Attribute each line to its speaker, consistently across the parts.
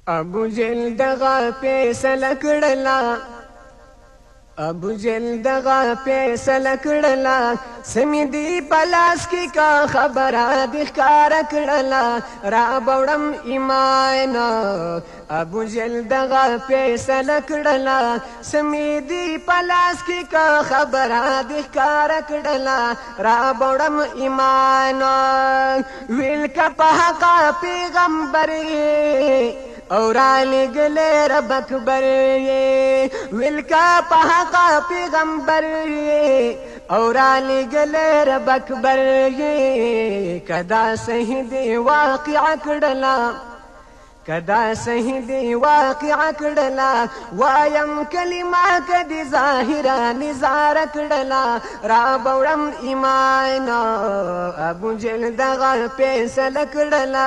Speaker 1: ابو جهل دغه فیصله کړله ابو جهل دغه فیصله کړله سمې دی پلاس کې کا خبره د ښکاره کړله را بوړم ایمان ابو جهل دغه فیصله کړله سمې دی پلاس کې کا خبره د ښکاره کړله را بوړم ایمان ویل کا په حق پیغمبر اور لګلې رب اکبر ویل کا په حق پیغمبر اور لګلې رب اکبر کدا صحیح دی واقع کړلا کدا صحیح دی واقع کړلا وایم کلمه کدي ظاهرا نظاره کړلا را بوړم ایمان ابو جهل دغه فیصله کړلا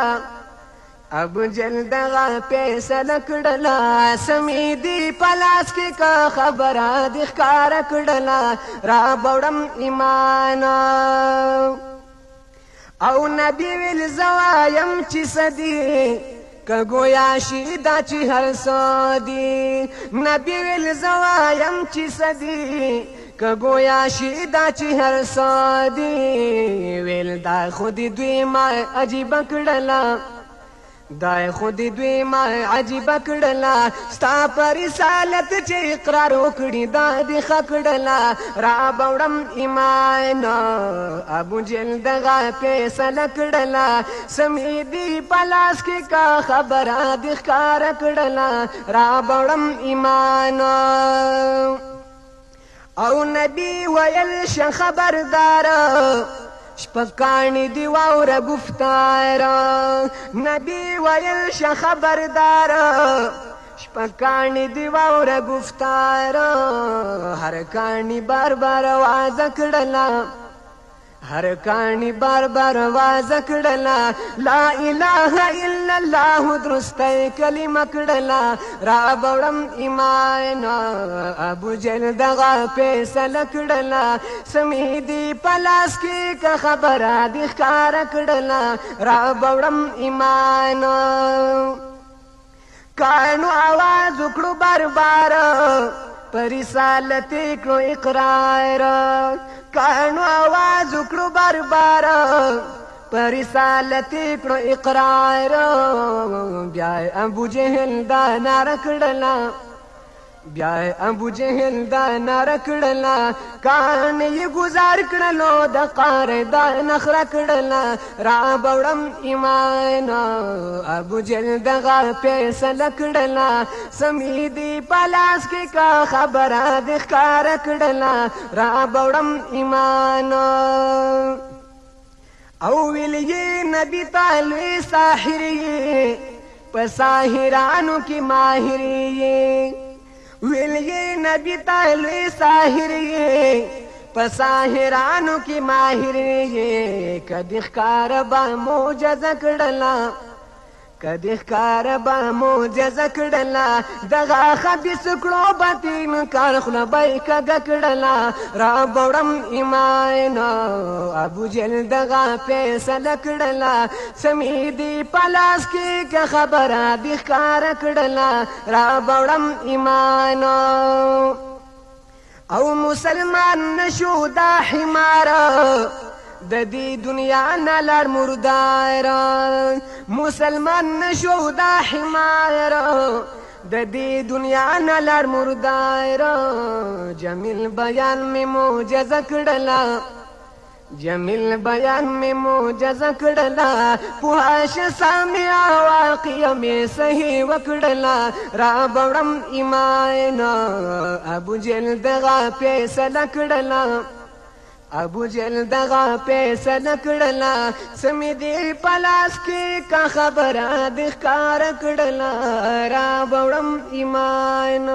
Speaker 1: ابو جهل دغه فیصله کړله سمې دی پلاس کې کا خبره د ښکاره کړله را بوړم ایمان او نبی ویل زوایم چې سدي که گویا شي دا چې هر څه دي نبی ویل زوایم چې سدي که گویا شي دا چې هر څه دي ویل دا خود دوی ما عجیبه کړله دای خود دوی ما عجیب کړلا ستا پر رسالت چې اقرار وکړي دا دی خکړلا را بوړم ایمان ابو جهل دغه فیصله کړلا سمې دی پلاس کې کا خبره د ښکاره کړلا را بوړم ایمان او نبی ویل شه خبردار شپکانی دی واوره گفتار نبی ویل شه خبردار شپکانی دی واوره گفتار هر کانی بار بار واز کړلا هر کانی بار بار واز کړلا لا اله الا الله درسته کلمه کړلا را بوړم ایمان ابو جهل دغه فیصله کړلا سمې دی پلاس کې کا خبره د ښکاره کړلا را بوړم ایمان کانو आवाज وکړو بار بار پر رسالت کړو اقرار کانو आवाज وکړو بار بار پر رسالت کړو اقرار بیا ابو جهل دا نار کړلا بیا ابو جهل دا نار کړلا کان یې گزار کړلو د قار دا نخره کړلا را بوړم ایمان ابو جهل دغه فیصله کړلا سمې دی پلاس کې کا خبره د ښکاره کړلا را بوړم ایمان او ویل یې نبی تعالی ساحر یې په ساحرانو کې ماهر یې ویل یې نبی تعالی ساحر یې په ساحرانو کې ماهر یې کدي ښکاره به معجزه کړلا کدي ښکاره به معجزه کړلا دغه خبیث کړو باطن کار خوله به یې کږه کړلا را بوړم ایمان ابو جهل دغه فیصله کړلا سمې دی پلاس کې که خبره د ښکاره کړلا را بوړم ایمان او مسلمان نشو دا حمار د دې دنیا نه لړ مردار مسلمان نشو دا حمار د دې دنیا نه لړ مردار جمیل بیان می معجزه کړلا جمیل بیان می معجزه کړلا پوهاش سامع واقع می صحیح وکړلا را بوړم ایمان ابو جهل دغه فیصله کړلا ابو جهل دغه فیصله کړلا سمې دی پلاس کې کا خبره د ښکاره کړلا را بوړم ایمان